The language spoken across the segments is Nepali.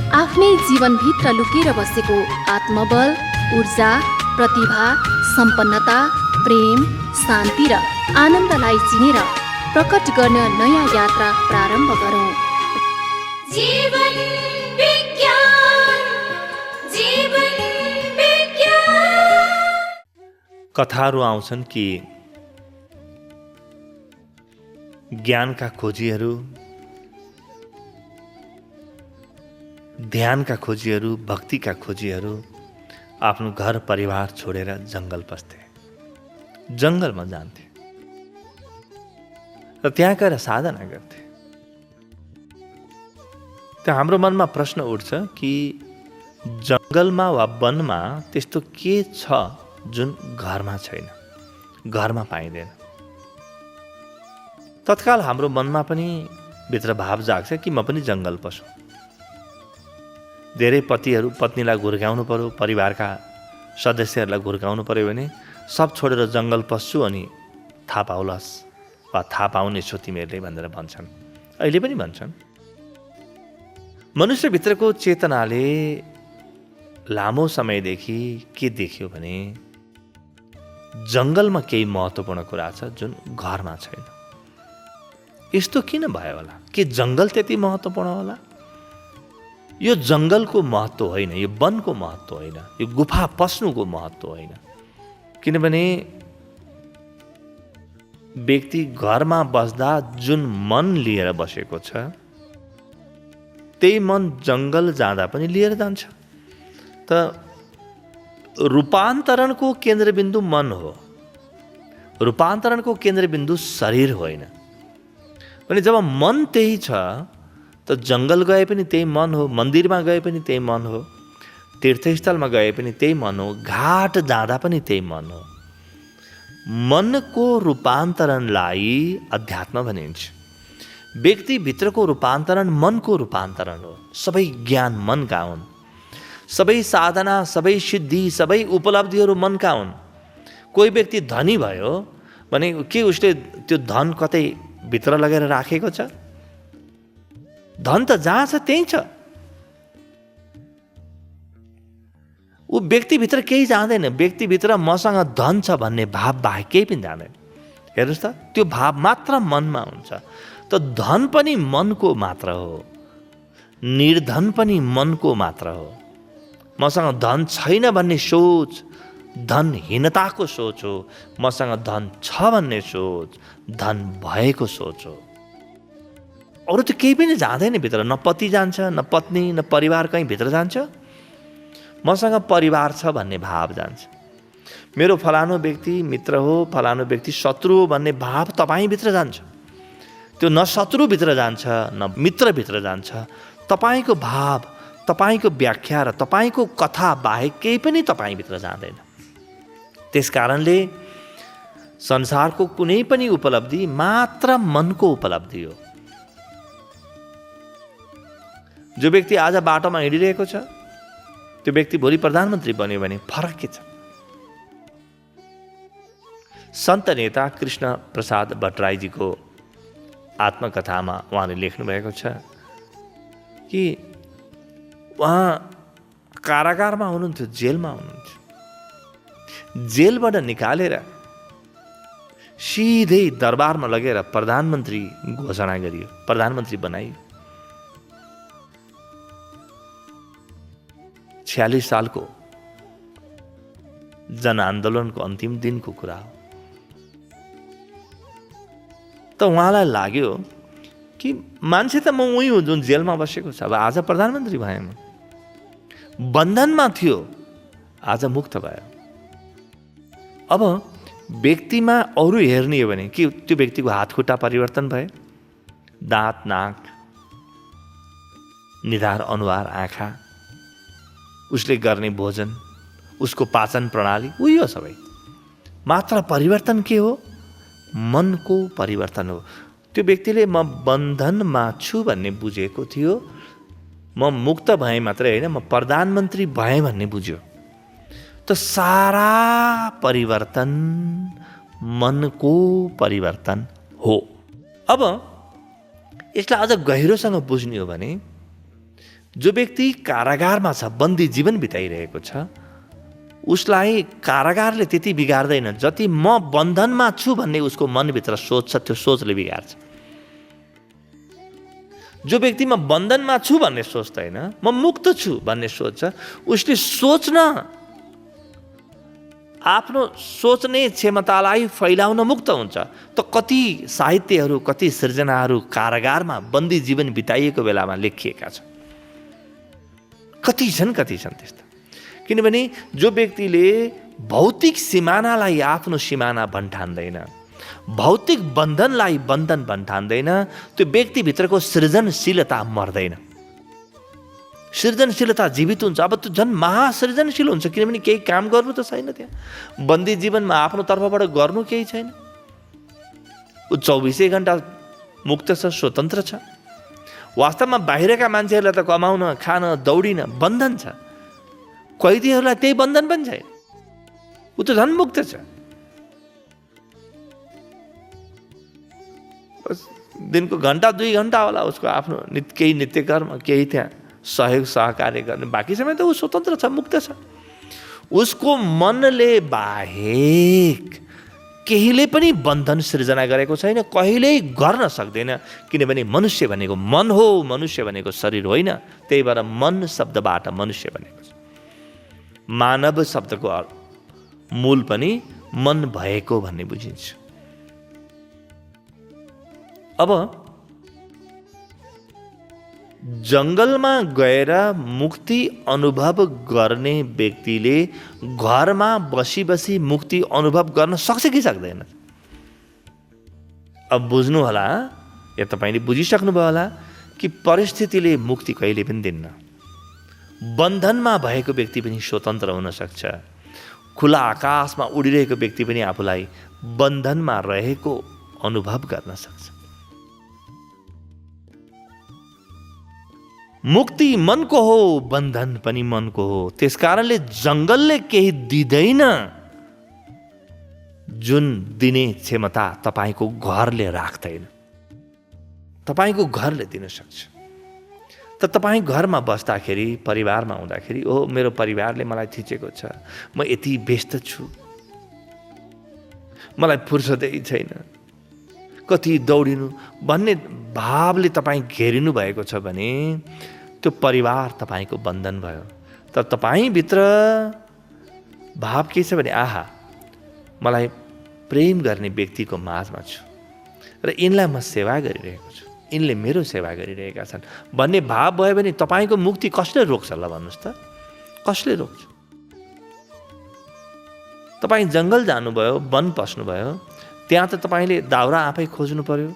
आफ्नै जीवनभित्र लुकेर बसेको आत्मबल, ऊर्जा, प्रतिभा, सम्पन्नता, प्रेम, शान्ति र आनन्दलाई चिनेर प्रकट गर्न नयाँ यात्रा प्रारम्भ गरौँ। जीवन विज्ञान, जीवन विज्ञान। कथाहरू आउँछन् कि ज्ञानका खोजीहरू, ध्यानका खोजीहरू, भक्तिका खोजीहरू आफ्नो घर परिवार छोडेर जङ्गल पस्थे, जङ्गलमा जान्थे र त्यहाँ गएर साधना गर्थे। त हाम्रो मनमा प्रश्न उठ्छ कि जङ्गलमा वा वनमा त्यस्तो के छ जुन घरमा छैन, घरमा पाइँदैन। तत्काल हाम्रो मनमा पनि भित्र भाव जाग्छ कि म पनि जङ्गल पसौँ। धेरै पतिहरू पत्नीलाई घुर्काउनु पर्यो, परिवारका सदस्यहरूलाई घुर्काउनु पर्यो भने सब छोडेर जङ्गल पस्छु अनि थाहा पाउलास् वा थाहा पाउने छु तिमीहरूले भनेर भन्छन्। अहिले पनि भन्छन्। मनुष्यभित्रको चेतनाले लामो समयदेखि के देख्यो भने जङ्गलमा केही महत्त्वपूर्ण कुरा छ जुन घरमा छैन। यस्तो किन भयो होला? के जङ्गल त्यति महत्त्वपूर्ण होला? यो जङ्गलको महत्त्व होइन, यो वनको महत्त्व होइन, यो गुफा पस्नुको महत्त्व होइन। किनभने व्यक्ति घरमा बस्दा जुन मन लिएर बसेको छ त्यही मन जङ्गल जाँदा पनि लिएर जान्छ। त रूपान्तरणको केन्द्रबिन्दु मन हो, रूपान्तरणको केन्द्रबिन्दु शरीर होइन। अनि जब मन त्यही छ त जङ्गल गए पनि त्यही मन हो, मन्दिरमा गए पनि त्यही मन हो, तीर्थस्थलमा गए पनि त्यही मन हो, घाट जाँदा पनि त्यही मन हो। मनको रूपान्तरणलाई अध्यात्म भनिन्छ। व्यक्तिभित्रको रूपान्तरण मनको रूपान्तरण हो। सबै ज्ञान मनका हुन्, सबै साधना, सबै सिद्धि, सबै उपलब्धिहरू मनका हुन्। कोही व्यक्ति धनी भयो भने के उसले त्यो धन कतै भित्र लगेर राखेको छ? धन त जहाँ छ त्यही छ। ऊ व्यक्तिभित्र केही जाँदैन। व्यक्तिभित्र मसँग धन छ भन्ने भाव बाहेक केही पनि जाँदैन। हेर्नुहोस् त, त्यो भाव मात्र मनमा हुन्छ। त धन पनि मनको मात्र हो, निर्धन पनि मनको मात्र हो। मसँग धन छैन भन्ने सोच धनहीनताको सोच हो। मसँग धन छ भन्ने सोच धन भएको सोच हो। अरू त केही पनि जाँदैन भित्र। न पति जान्छ, न पत्नी, न परिवार कहीँ भित्र जान्छ। मसँग परिवार छ भन्ने भाव जान्छ। मेरो फलानु व्यक्ति मित्र हो, फलानु व्यक्ति शत्रु हो भन्ने भाव तपाईँभित्र जान्छ। त्यो न शत्रुभित्र जान्छ न मित्रभित्र जान्छ। तपाईँको भाव, तपाईँको व्याख्या र तपाईँको कथा बाहेक केही पनि तपाईँभित्र जाँदैन। त्यस कारणले संसारको कुनै पनि उपलब्धि मात्र मनको उपलब्धि हो। जो व्यक्ति आज बाटोमा हिँडिरहेको छ त्यो व्यक्ति भोलि प्रधानमन्त्री बन्यो भने फरक के छ? सन्त नेता कृष्ण प्रसाद भट्टराईजीको आत्मकथामा उहाँले लेख्नु भएको छ कि उहाँ कारागारमा हुनुहुन्थ्यो, जेलमा हुनुहुन्थ्यो। जेलबाट निकालेर सिधै दरबारमा लगेर प्रधानमन्त्री घोषणा गरियो, प्रधानमन्त्री बनाइयो। 46 सालको जनआन्दोलनको अन्तिम दिनको कुरा हो। त उहाँलाई लाग्यो कि मान्छे त म उही हो जुन जेलमा बसेको छ, अब आज प्रधानमन्त्री भएँ। म बन्धनमा थियो, आज मुक्त भयो। अब व्यक्तिमा अरू हेर्ने हो भने कि त्यो व्यक्तिको हात खुट्टा परिवर्तन भए, दाँत, नाक, निधार, अनुहार, आँखा, उसले गर्ने भोजन, उसको पाचन प्रणाली, उही हो सबै। मात्र परिवर्तन के हो? मनको परिवर्तन हो। त्यो व्यक्तिले म बन्धनमा छु भन्ने बुझेको थियो, म मुक्त भएँ मात्रै होइन, म प्रधानमन्त्री भएँ भन्ने बुझ्यो। त सारा परिवर्तन मनको परिवर्तन हो। अब यसलाई अझ गहिरोसँग बुझ्ने हो भने जो व्यक्ति कारागारमा छ, बन्दी जीवन बिताइरहेको छ, उसलाई कारागारले त्यति बिगार्दैन जति म बन्धनमा छु भन्ने उसको मनभित्र सोच छ, त्यो सोचले बिगार्छ। जो व्यक्ति म बन्धनमा छु भन्ने सोच्दैन, म मुक्त छु भन्ने सोच्छ, उसले सोच्न, आफ्नो सोच्ने क्षमतालाई फैलाउन मुक्त हुन्छ। त कति साहित्यहरू, कति सृजनाहरू कारागारमा बन्दी जीवन बिताइएको बेलामा लेखिएका छन्। कति छन् त्यस्ता। किनभने जो व्यक्तिले भौतिक सिमानालाई आफ्नो सिमाना भन्ठान्दैन, भौतिक बन्धनलाई बन्धन भन्ठान्दैन, त्यो व्यक्तिभित्रको सृजनशीलता मर्दैन, सृजनशीलता जीवित हुन्छ। अब त्यो झन् महासृजनशील हुन्छ, किनभने केही काम गर्नु त छैन त्यहाँ। बन्दी जीवनमा आफ्नो तर्फबाट गर्नु केही छैन। ऊ 24 घण्टा मुक्त छ, स्वतन्त्र छ। वास्तवमा बाहिरका मान्छेहरूलाई त कमाउन, खान, दौडिन बन्धन छ। कैदीहरूलाई त्यही बन्धन पनि छैन। ऊ त झन् मुक्त छ। दिनको घन्टा 2 घन्टा होला उसको आफ्नो केही नित्यकर्म, केही त्यहाँ सहयोग सहकार्य गर्ने, बाँकी समय त ऊ स्वतन्त्र छ, मुक्त छ। उसको मनले बाहेक केहीले पनि बन्धन सृजना गरेको छैन, कहिल्यै गर्न सक्दैन। किनभने मनुष्य भनेको मन हो, मनुष्य भनेको शरीर होइन। त्यही भएर मन शब्दबाट मनुष्य बनेको छ। मानव शब्दको मूल पनि मन भएको भन्ने बुझिन्छ। अब जङ्गलमा गएर मुक्ति अनुभव गर्ने व्यक्तिले घरमा बसी बसी मुक्ति अनुभव गर्न सक्छ कि सक्दैन? अब बुझ्नु होला, या तपाईँले बुझिसक्नुभयो होला कि परिस्थितिले मुक्ति कहिले पनि दिन्न। बन्धनमा भएको व्यक्ति पनि स्वतन्त्र हुन सक्छ। खुला आकाशमा उडिरहेको व्यक्ति पनि आफूलाई बन्धनमा रहेको अनुभव गर्न सक्छ। मुक्ति मनको हो, बन्धन पनि मनको हो। त्यसकारणले जङ्गलले केही दिँदैन जुन दिने क्षमता तपाईँको घरले राख्दैन। तपाईँको घरले दिन सक्छ। त तपाईँ घरमा बस्दाखेरि, परिवारमा हुँदाखेरि, ओ मेरो परिवारले मलाई थिचेको छ, म यति व्यस्त छु, मलाई फुर्सदै छैन, कति दौडिनु भन्ने भावले तपाईँ घेरिनु भएको छ भने त्यो परिवार तपाईँको बन्धन भयो। तर तपाईँभित्र भाव के छ भने आहा, मलाई प्रेम गर्ने व्यक्तिको माझमा छु र यिनलाई म सेवा गरिरहेको छु, यिनले मेरो सेवा गरिरहेका छन् भन्ने भाव भयो भने तपाईँको मुक्ति कसले रोक्छ ल भन्नुहोस् त? कसले रोक्छ? तपाईँ जङ्गल जानुभयो, वन पस्नुभयो, त्यहाँ त तपाईँले दाउरा आफै खोज्नु पर्यो,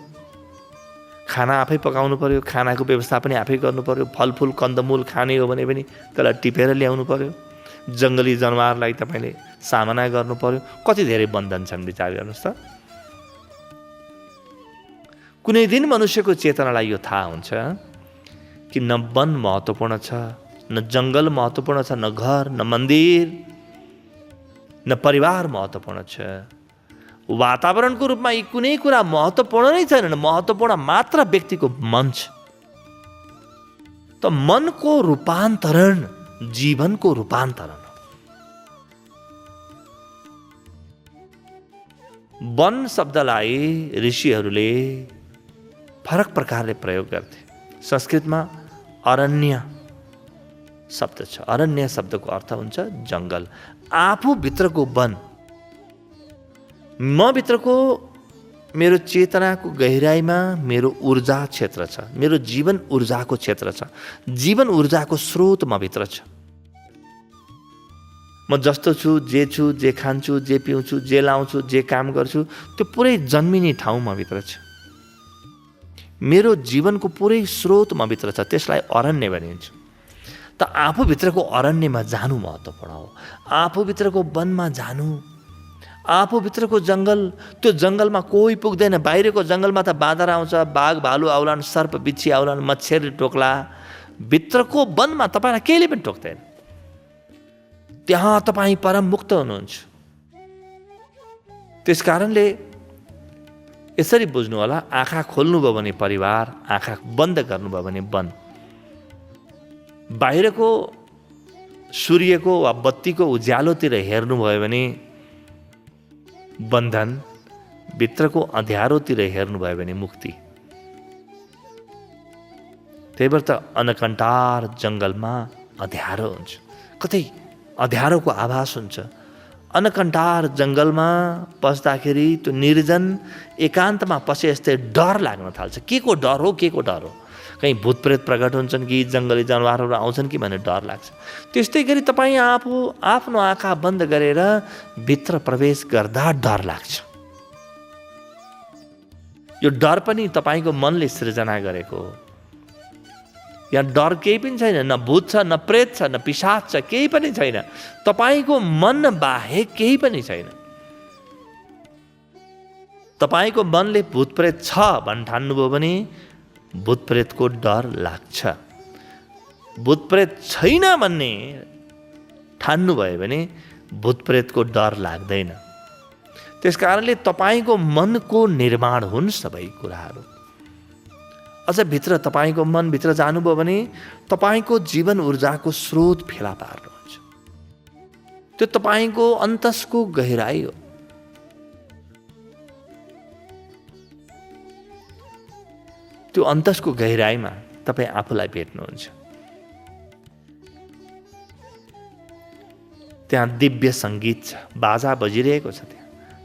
खाना आफै पकाउनु पर्यो, खानाको व्यवस्था पनि आफै गर्नु पर्यो, फलफुल कन्दमूल खाने हो भने पनि त्यसलाई टिपेर ल्याउनु पर्यो, जङ्गली जनावरलाई तपाईँले सामना गर्नु पर्यो। कति धेरै बन्धन छन् विचार गर्नुहोस् त। कुनै दिन मनुष्यको चेतनालाई यो थाहा हुन्छ कि न वन महत्त्वपूर्ण छ, न जङ्गल महत्त्वपूर्ण छ, न घर, न मन्दिर, न परिवार महत्त्वपूर्ण छ। वातावरणको रूपमा यी कुनै कुरा महत्त्वपूर्ण नै छैनन्। महत्त्वपूर्ण मात्र व्यक्तिको मन छ। त मनको रूपान्तरण जीवनको रूपान्तरण हो। वन शब्दलाई ऋषिहरूले फरक प्रकारले प्रयोग गर्थे। संस्कृतमा अरण्य शब्द छ। अरण्य शब्दको अर्थ हुन्छ जङ्गल। आफूभित्रको वन, म भित्रको मेरो चेतनाको गहिराइमा मेरो ऊर्जा क्षेत्र छ, मेरो जीवन ऊर्जाको क्षेत्र छ, जीवन ऊर्जाको स्रोत म भित्र छ। म जस्तो छु, जे खान्छु, जे पिउँछु, जे लाउँछु, जे काम गर्छु, त्यो पुरै जन्मिने ठाउँ म भित्र छ। मेरो जीवनको पुरै स्रोत म भित्र छ। त्यसलाई अरण्य भनिन्छ। त आफूभित्रको अरण्यमा जानु महत्त्वपूर्ण हो। आफूभित्रको वनमा जानु, आफूभित्रको जङ्गल, त्यो जङ्गलमा कोही पुग्दैन। बाहिरको जङ्गलमा त बाँदर आउँछ, बाघ भालु आउलान्, सर्प बिच्छी आउलान्, मच्छरले टोक्ला। भित्रको वनमा तपाईँलाई केहीले पनि टोक्दैन। त्यहाँ तपाईँ परम मुक्त हुनुहुन्छ। त्यसकारणले यसरी बुझ्नु होला, आँखा खोल्नुभयो भने परिवार, आँखा बन्द गर्नुभयो भने वन। बाहिरको सूर्यको वा बत्तीको उज्यालोतिर हेर्नुभयो भने बन्धन, भित्रको अँध्यारोतिर हेर्नुभयो भने मुक्ति। त्यही भएर त अनकन्टार जङ्गलमा अँध्यारो हुन्छ, कतै अँध्यारोको आभास हुन्छ। अनकन्टार जङ्गलमा पस्दाखेरि त्यो निर्जन एकान्तमा पसे जस्तै डर लाग्न थाल्छ। के को डर हो, के को डर हो? कहीँ भूतप्रेत प्रकट हुन्छन् कि जङ्गली जनावरहरू आउँछन् कि भन्ने डर लाग्छ। त्यस्तै गरी तपाईँ आफ्नो आँखा बन्द गरेर भित्र प्रवेश गर्दा डर लाग्छ। यो डर पनि तपाईँको मनले सृजना गरेको हो। यहाँ डर केही पनि छैन, न भूत छ, न प्रेत छ, न पिशाच छ, केही पनि छैन। तपाईँको मन बाहेक केही पनि छैन। तपाईँको मनले भूतप्रेत छ भन्न ठान्नुभयो भने भूतप्रेतको डर लाग्छ। भूतप्रेत छैन भन्ने ठान्नुभयो भने भूतप्रेतको डर लाग्दैन। त्यसकारणले तपाईँको मनको निर्माण हुन् सबै कुराहरू। अझ भित्र तपाईँको मनभित्र जानुभयो भने तपाईँको जीवन ऊर्जाको स्रोत फेला पार्नुहुन्छ। त्यो तपाईँको अन्तसको गहिराई हो। त्यो अन्तसको गहिराईमा तपाईँ आफूलाई भेट्नुहुन्छ। त्यहाँ दिव्य सङ्गीत छ, बाजा बजिरहेको छ,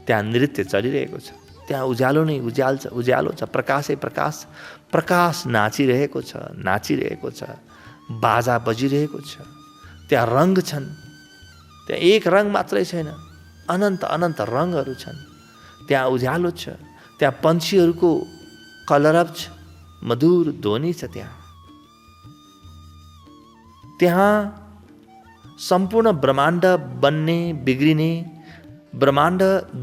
त्यहाँ नृत्य चलिरहेको छ, त्यहाँ उज्यालो नै उज्यालो छ, प्रकाशै प्रकाश, प्रकाश नाचिरहेको छ, बाजा बजिरहेको छ, त्यहाँ रङ छन्, त्यहाँ एक रङ मात्रै छैन, अनन्त अनन्त रङहरू छन्, त्यहाँ उज्यालो छ, त्यहाँ पन्छीहरूको कलरव छ, मधुर ध्वनि छ, त्यहाँ सम्पूर्ण ब्रह्माण्ड बन्ने बिग्रिने, ब्रह्माण्ड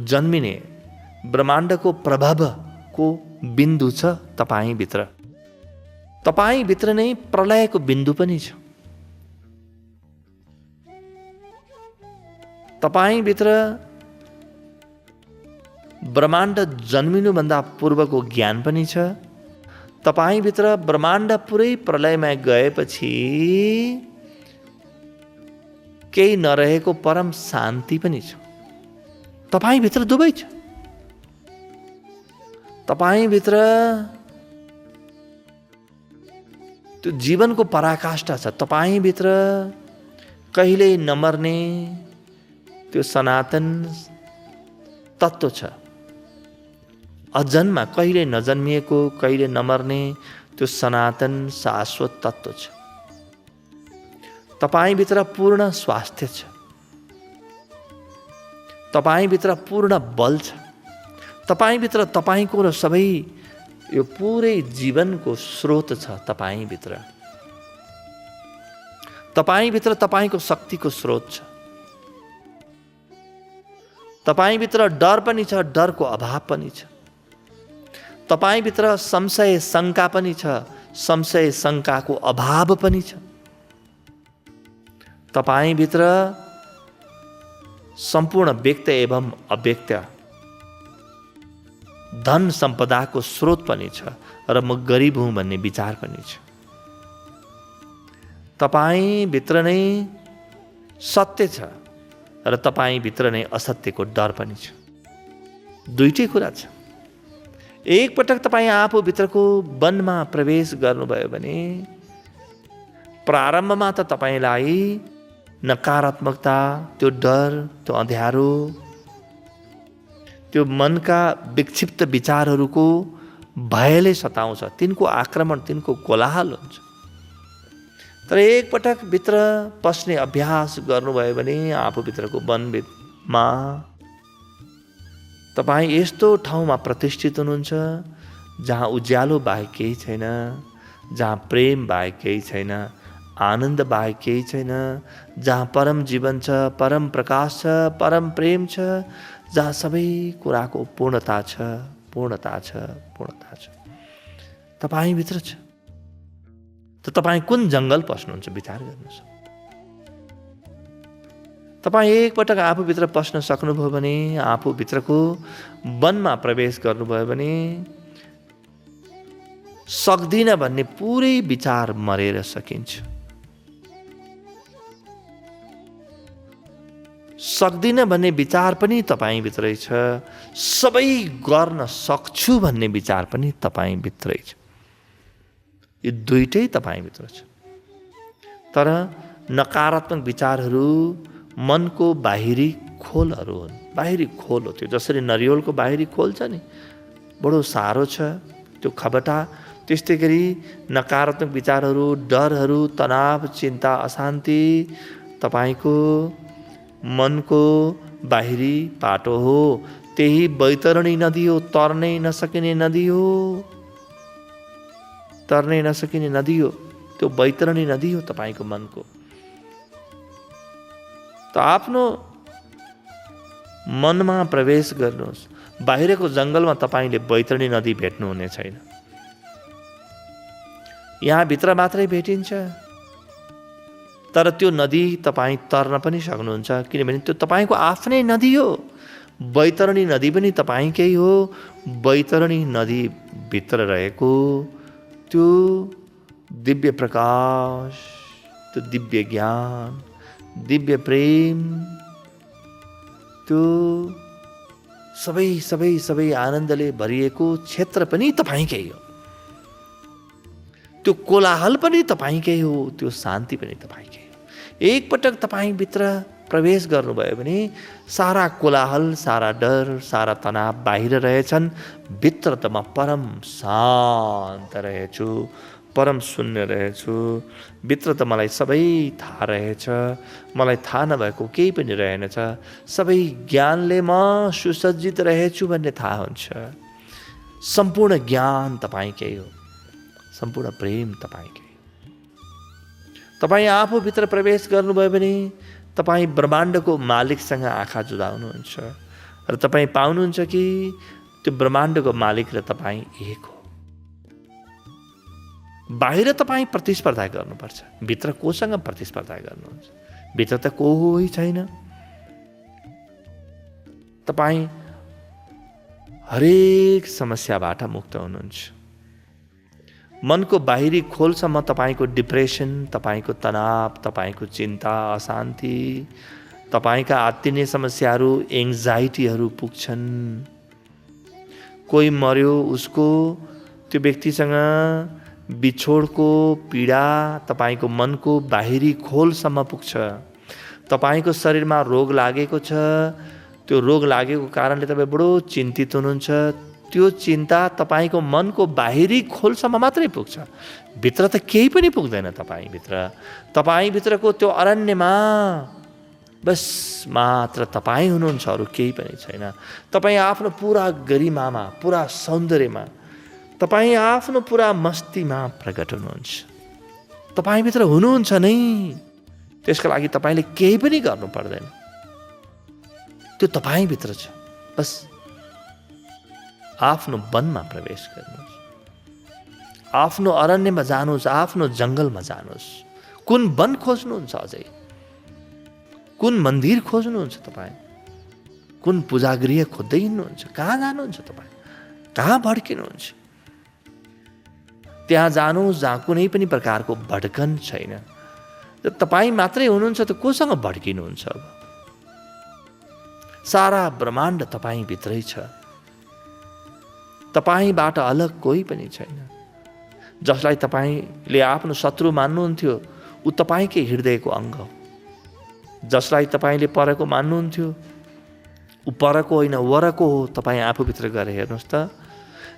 जन्मिने, ब्रह्माण्डको प्रभावको बिन्दु छ तपाईँभित्र। तपाईँभित्र नै प्रलयको बिन्दु पनि छ। तपाईँभित्र ब्रह्माण्ड जन्मिनुभन्दा पूर्वको ज्ञान पनि छ। तपाईँभित्र ब्रह्माण्ड पुरै प्रलयमा गएपछि केही नरहेको परम शान्ति पनि छ। तपाईँभित्र दुवै छ। तपाईँभित्र त्यो जीवनको पराकाष्ठा छ। तपाईँभित्र कहिल्यै नमर्ने त्यो सनातन तत्त्व छ। अजन्मा, कहिले नजन्मिएको, कहिले नमर्ने त्यो सनातन शाश्वत तत्त्व छ। तपाईँभित्र पूर्ण स्वास्थ्य छ। तपाईँभित्र पूर्ण बल छ। तपाईँभित्र तपाईँको र सबै यो पुरै जीवनको स्रोत छ। तपाईँभित्र तपाईँको शक्तिको स्रोत छ। तपाईँभित्र डर पनि छ, डरको अभाव पनि छ। तपाईँभित्र संशय शङ्का पनि छ, संशय शङ्काको अभाव पनि छ। तपाईँभित्र सम्पूर्ण व्यक्त एवं अव्यक्त धन सम्पदाको स्रोत पनि छ र म गरिब हुँ भन्ने विचार पनि छ। तपाईँभित्र नै सत्य छ र तपाईँभित्र नै असत्यको डर पनि छ। दुईटै कुरा छ। एकपटक तपाईँ आफूभित्रको वनमा प्रवेश गर्नुभयो भने प्रारम्भमा त तपाईँलाई नकारात्मकता, त्यो डर, त्यो अँध्यारो, त्यो मनका विक्षिप्त विचारहरूको भयले सताउँछ। तिनको आक्रमण, तिनको कोलाहल हुन्छ। तर एकपटक भित्र पस्ने अभ्यास गर्नुभयो भने आफूभित्रको वनमा तपाईँ यस्तो ठाउँमा प्रतिष्ठित हुनुहुन्छ जहाँ उज्यालो बाहेक केही छैन, जहाँ प्रेम बाहेक केही छैन, आनन्द बाहेक केही छैन, जहाँ परम जीवन छ, परम प्रकाश छ, परम प्रेम छ, जहाँ सबै कुराको पूर्णता छ, पूर्णता छ, पूर्णता छ। तपाईँभित्र छ। त तपाईँ कुन जङ्गल पस्नुहुन्छ विचार गर्नुहोस्। तपाईँ एकपटक आफूभित्र पस्न सक्नुभयो भने, आफूभित्रको वनमा प्रवेश गर्नुभयो भने सक्दिनँ भन्ने पुरै विचार मरेर सकिन्छ। सक्दिनँ भन्ने विचार पनि तपाईँभित्रै छ, सबै गर्न सक्छु भन्ने विचार पनि तपाईँभित्रै छ। यो दुईटै तपाईँभित्र छ। तर नकारात्मक विचारहरू मनको बाहिरी खोलहरू हुन्। बाहिरी खोल हो त्यो, जसरी नरिवलको बाहिरी खोल छ नि, बडो साह्रो छ त्यो खबटा। त्यस्तै गरी नकारात्मक विचारहरू, डरहरू, तनाव, चिन्ता, अशान्ति तपाईँको मनको बाहिरी पाटो हो। त्यही बैतरणी नदी हो, तर्नै नसकिने नदी हो, तर्नै नसकिने नदी हो। त्यो बैतरणी नदी हो तपाईँको मनको। त आफ्नो मनमा प्रवेश गर्नुहोस्। बाहिरको जङ्गलमा तपाईँले बैतरणी नदी भेट्नुहुने छैन। यहाँ भित्र मात्रै भेटिन्छ। तर त्यो नदी तपाईँ तर्न पनि सक्नुहुन्छ, किनभने त्यो तपाईँको आफ्नै नदी हो। बैतरणी नदी पनि तपाईँकै हो। बैतरणी नदी भित्र रहेको त्यो दिव्य प्रकाश, त्यो दिव्य ज्ञान, दिव्य प्रेम, त्यो सबै सबै सबै आनन्दले भरिएको क्षेत्र पनि तपाईँकै हो। त्यो कोलाहल पनि तपाईँकै हो, त्यो शान्ति पनि तपाईँकै हो। एकपटक तपाईँभित्र प्रवेश गर्नुभयो भने सारा कोलाहल, सारा डर, सारा तनाव बाहिर रहेछन्। भित्र त म परम शान्त रहेछु, परम शून्य रहेछु। भित्र त मलाई सबै थाहा रहेछ, मलाई थाहा नभएको केही पनि रहेनछ। सबै ज्ञानले म सुसज्जित रहेछु भन्ने थाहा हुन्छ। सम्पूर्ण ज्ञान तपाईँकै हो, सम्पूर्ण प्रेम तपाईँकै। तपाईँ आफूभित्र प्रवेश गर्नुभयो भने तपाईँ ब्रह्माण्डको मालिकसँग आँखा जुदाउनुहुन्छ र तपाईँ पाउनुहुन्छ कि त्यो ब्रह्माण्डको मालिक र तपाईँ एक हो। बाहिर तपाईँ प्रतिस्पर्धा गर्नुपर्छ, भित्र कोसँग प्रतिस्पर्धा गर्नुहुन्छ? भित्र त कोही छैन। तपाईँ हरेक समस्याबाट मुक्त हुनुहुन्छ। मनको बाहिरी खोलसम्म तपाईँको डिप्रेसन, तपाईँको तनाव, तपाईँको चिन्ता, अशान्ति, तपाईँका आत्तिने समस्याहरू, एङ्जाइटीहरू पुग्छन्। कोही मर्यो, उसको त्यो व्यक्तिसँग बिछोडको पीडा तपाईँको मनको बाहिरी खोलसम्म पुग्छ। तपाईँको शरीरमा रोग लागेको छ, त्यो रोग लागेको कारणले तपाईँ बडो चिन्तित हुनुहुन्छ। त्यो चिन्ता तपाईँको मनको बाहिरी खोलसम्म मात्रै पुग्छ, भित्र त केही पनि पुग्दैन। तपाईँभित्रको त्यो अरण्यमा बस मात्र तपाईँ हुनुहुन्छ, अरू केही पनि छैन। तपाईँ आफ्नो पुरा गरिमामा, पुरा सौन्दर्यमा, तपाईँ आफ्नो पुरा मस्तीमा प्रकट हुनुहुन्छ। तपाईँभित्र हुनुहुन्छ नै, त्यसको लागि तपाईँले केही पनि गर्नु पर्दैन। त्यो तपाईँभित्र छ। बस आफ्नो वनमा प्रवेश गर्नुहोस्, आफ्नो अरण्यमा जानुहोस्, आफ्नो जङ्गलमा जानुहोस्। कुन वन खोज्नुहुन्छ? अझै कुन मन्दिर खोज्नुहुन्छ तपाईँ? कुन पूजागृह खोज्दै हिँड्नुहुन्छ? कहाँ जानुहुन्छ तपाईँ? कहाँ भड्किनुहुन्छ? त्यहाँ जानुहोस् जहाँ कुनै पनि प्रकारको भड्कन छैन। तपाईँ मात्रै हुनुहुन्छ त कोसँग भड्किनुहुन्छ? अब सारा ब्रह्माण्ड तपाईँभित्रै छ। तपाईँबाट अलग कोही पनि छैन। जसलाई तपाईँले आफ्नो शत्रु मान्नुहुन्थ्यो, ऊ तपाईँकै हृदयको अङ्ग हो। जसलाई तपाईँले परको मान्नुहुन्थ्यो, ऊ परको होइन वरको हो। तपाईँ आफूभित्र गएर हेर्नुहोस् त।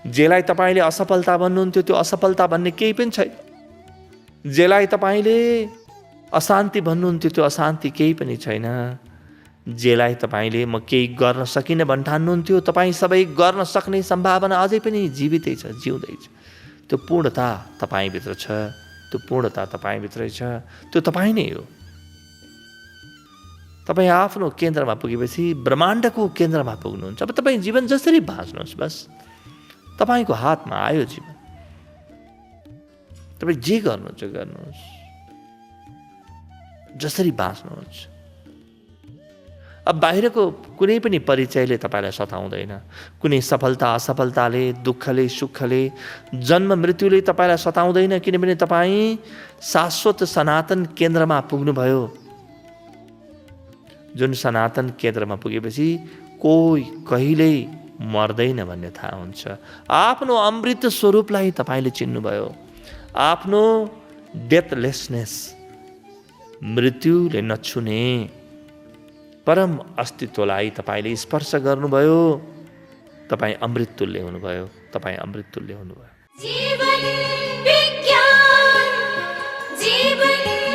जेलाई तपाईँले असफलता भन्नुहुन्थ्यो, त्यो असफलता भन्ने केही पनि छैन। जेलाई तपाईँले अशान्ति भन्नुहुन्थ्यो, त्यो अशान्ति केही पनि छैन। जेलाई तपाईँले म केही गर्न सकिनँ भन्ठान्नुहुन्थ्यो, तपाईँ सबै गर्न सक्ने सम्भावना अझै पनि जीवितै छ, जिउँदैछ। त्यो पूर्णता तपाईँभित्र छ, त्यो पूर्णता तपाईँभित्रै छ, त्यो तपाईँ नै हो। तपाईँ आफ्नो केन्द्रमा पुगेपछि ब्रह्माण्डको केन्द्रमा पुग्नुहुन्छ। अब तपाईँ जीवन जसरी बाँच्नुहोस्, बस तपाईँको हातमा आयो जीवन। तपाईँ जे गर्नुहुन्छ गर्नुहोस्, जसरी बाँच्नुहुन्छ। अब बाहिरको कुनै पनि परिचयले तपाईँलाई सताउँदैन। कुनै सफलता असफलताले, दुःखले सुखले, जन्म मृत्युले तपाईँलाई सताउँदैन, किनभने तपाईँ शाश्वत सनातन केन्द्रमा पुग्नुभयो। जुन सनातन केन्द्रमा पुगेपछि कोही कहिल्यै मर्दैन भन्ने थाहा हुन्छ। आफ्नो अमृत स्वरूपलाई तपाईँले चिन्नुभयो। आफ्नो डेथलेसनेस, मृत्युले नछुने परम अस्तित्वलाई तपाईँले स्पर्श गर्नुभयो। तपाईँ अमृत तुल्य हुनुभयो। तपाईँ अमृत तुल्य हुनुभयो। जीवन विज्ञान, जीवन